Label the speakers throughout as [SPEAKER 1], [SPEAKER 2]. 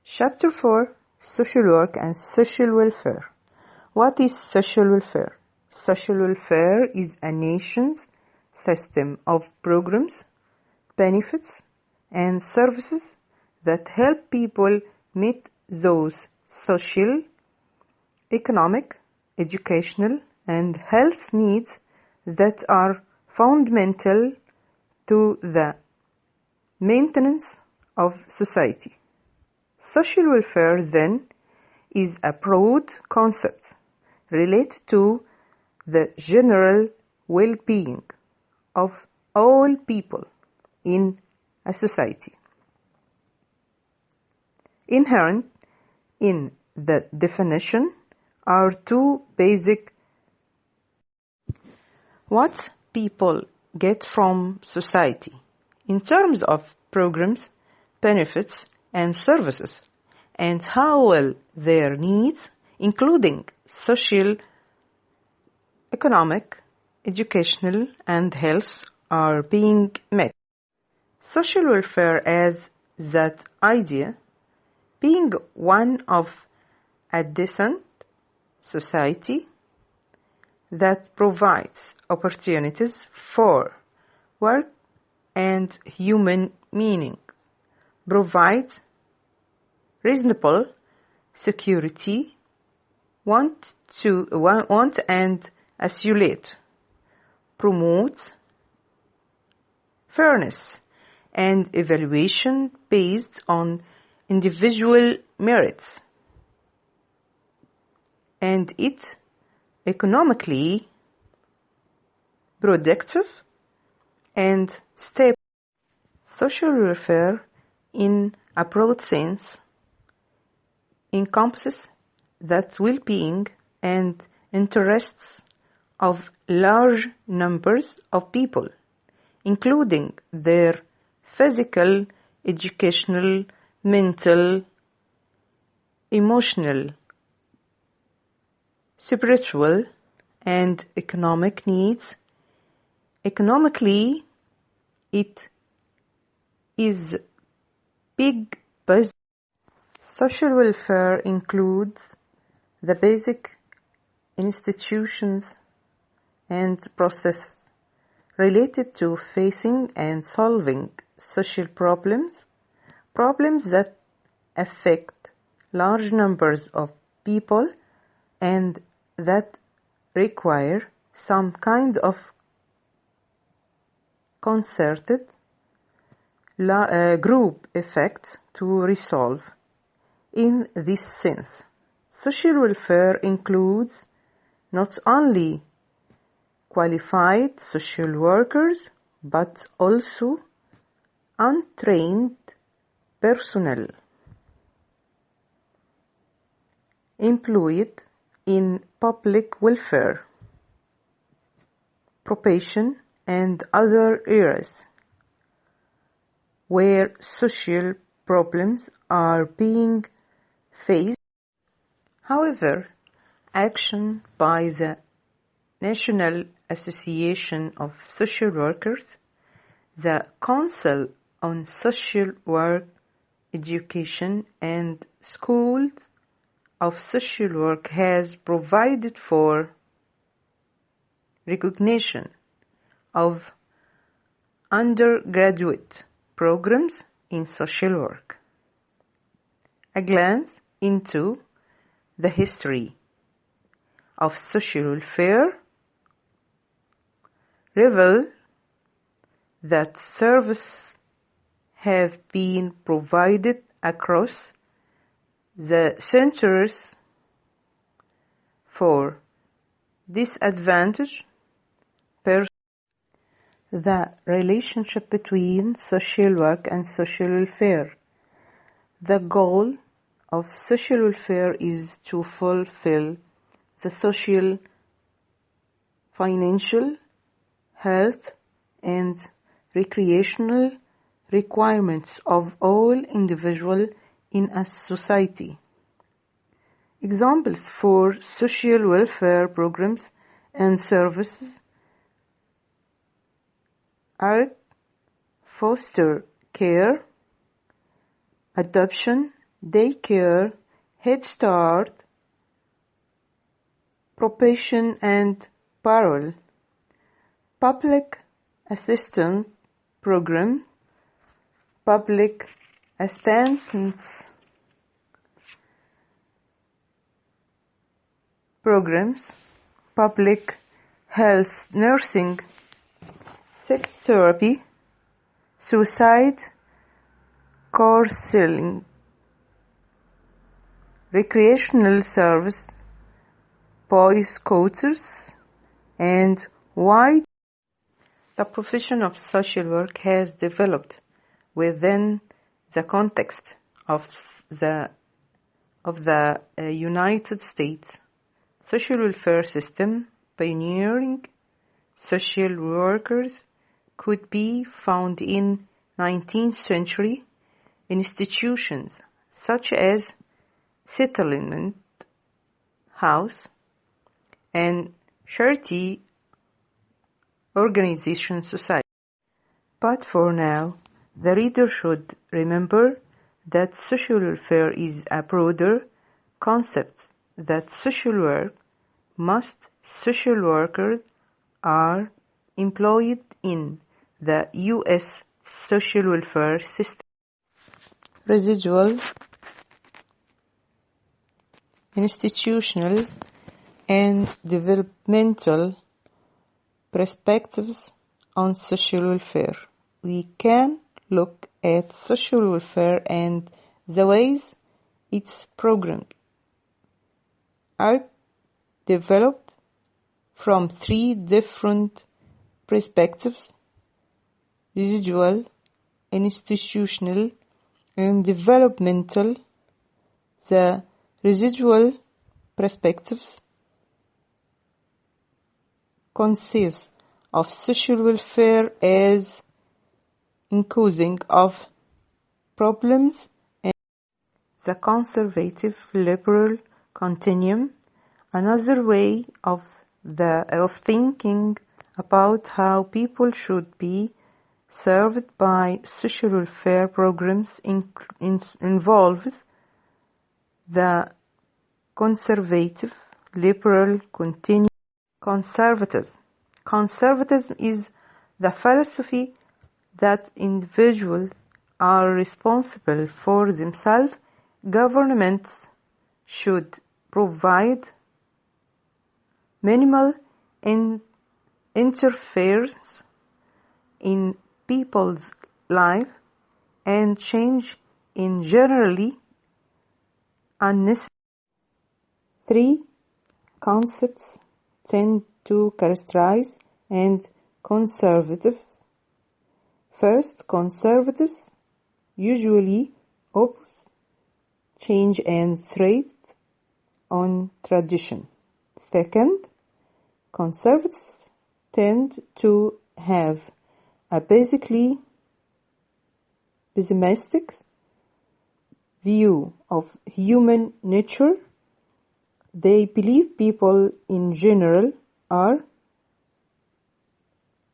[SPEAKER 1] Chapter 4: Social Work and Social Welfare. What is social welfare? Social welfare is a nation's system of programs, benefits, and services that help people meet those social, economic, educational, and health needs that are fundamental to the maintenance of society. Social welfare, then, is a broad concept related to the general well-being of all people in a society. Inherent in the definition are two basic what people get from society in terms of programs, benefits, and services, and how well their needs, including social, economic, educational, and health, are being met. Social welfare as that idea being one of a decent society that provides opportunities for work and human meaning, provides reasonable security, want and assimilate, promotes fairness and evaluation based on individual merits, and it economically productive and stable. Social welfare, in a broad sense, encompasses that well-being and interests of large numbers of people, including their physical, educational, mental, emotional, spiritual, and economic needs. Economically, it is big business. Social welfare includes the basic institutions and processes related to facing and solving social problems that affect large numbers of people and that require some kind of concerted group effect to resolve. In this sense, social welfare includes not only qualified social workers but also untrained personnel employed in public welfare, probation, and other areas where social problems are being faced. However, action by the National Association of Social Workers, the Council on Social Work, Education, and Schools of Social Work has provided for recognition of undergraduate programs in social work. A glance into the history of social welfare reveals that services have been provided across the centuries for disadvantaged persons. The relationship between social work and social welfare. The goal of social welfare is to fulfill the social, financial, health, and recreational requirements of all individuals in a society. Examples for social welfare programs and services are foster care, adoption daycare, Head Start, probation and parole, public assistance program, public assistance programs, public health nursing, sex therapy, suicide counseling, recreational service, Boy Scouters, and why the profession of social work has developed within the context of the United States social welfare system. Pioneering social workers could be found in 19th century institutions such as settlement house and charity organization society. But for now, the reader should remember that social welfare is a broader concept, that social workers are employed in the U.S. social welfare system. Residual, institutional, and developmental perspectives on social welfare. We can look at social welfare and the ways its programs are developed from three different perspectives: residual, institutional, and developmental. The residual perspectives conceives of social welfare as inclusive of problems and the conservative liberal continuum, another way of thinking about how people should be served by social welfare programs involves the conservative liberal continuum. Conservatism is the philosophy that individuals are responsible for themselves. Governments should provide minimal interference in people's lives, and change in generally unnecessary. Three concepts tend to characterize and conservatives. First, conservatives usually oppose change and thrive on tradition. Second, conservatives tend to have a basically pessimistic view of human nature. They believe people in general are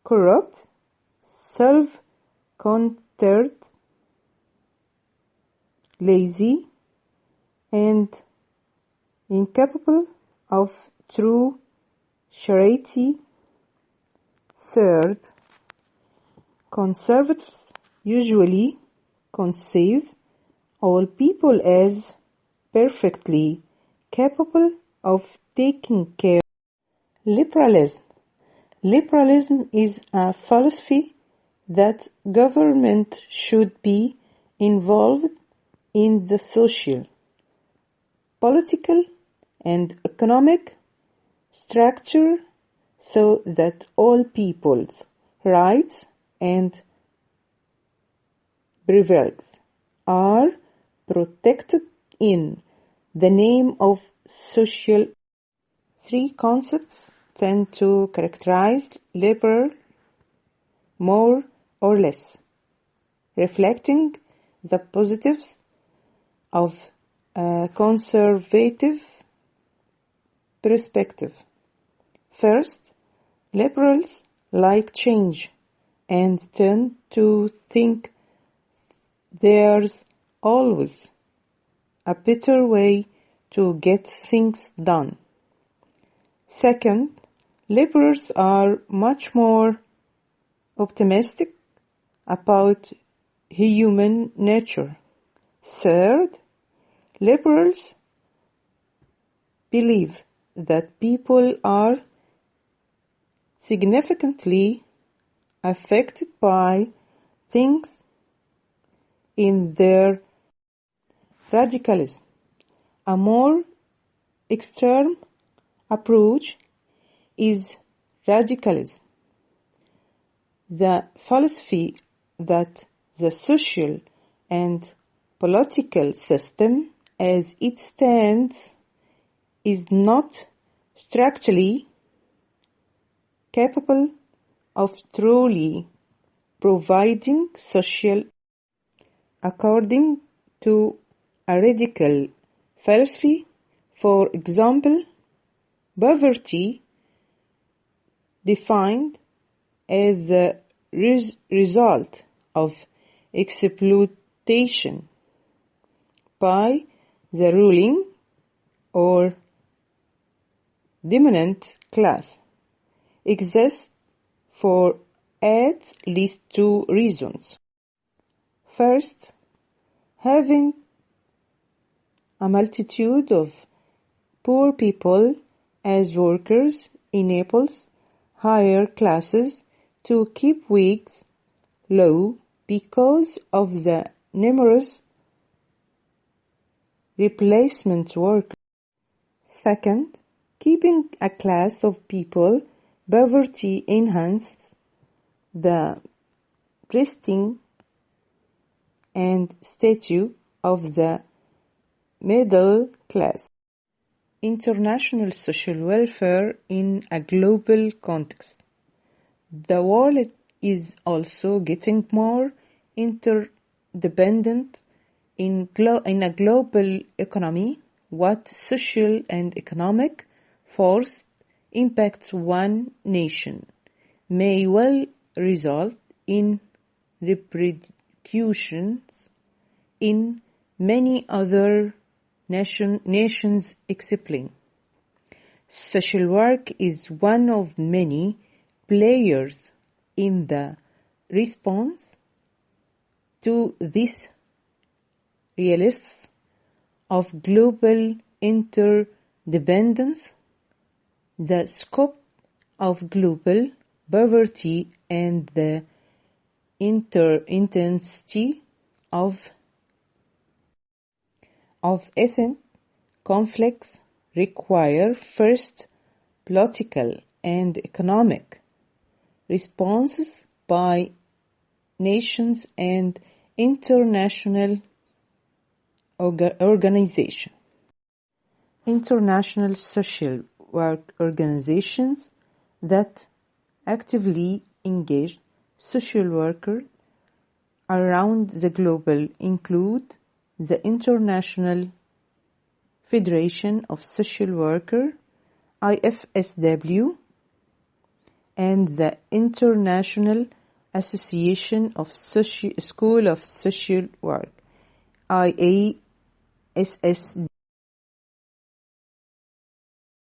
[SPEAKER 1] corrupt, self-centered, lazy, and incapable of true charity. Third, conservatives usually conceive all people as perfectly capable of taking care. Liberalism is a philosophy that government should be involved in the social, political, and economic structure so that all people's rights and privileges are protected in the name of social. Three concepts tend to characterize liberal more or less, reflecting the positives of a conservative perspective. First, liberals like change and tend to think there's always a better way to get things done. Second, liberals are much more optimistic about human nature. Third, liberals believe that people are significantly affected by things in their radicalism. A more extreme approach is radicalism, the philosophy that the social and political system as it stands is not structurally capable of truly providing social. According to a radical philosophy, for example, poverty defined as the result of exploitation by the ruling or dominant class exists for at least two reasons. First, having a multitude of poor people as workers enables higher classes to keep wages low because of the numerous replacement workers. Second, keeping a class of people poverty enhances the prestige and status of the middle class. International social welfare in a global context. The world is also getting more interdependent in a global economy. What social and economic force impacts one nation may well result in repercussions in many other nations. Explain. Social work is one of many players in the response to these realities of global interdependence, the scope of global poverty and the intensity of ethnic conflicts require first political and economic responses by nations and international organizations. International social work organizations that actively engage social workers around the globe include the International Federation of Social Workers, IFSW, and the International Association of School of Social Work, IASSW.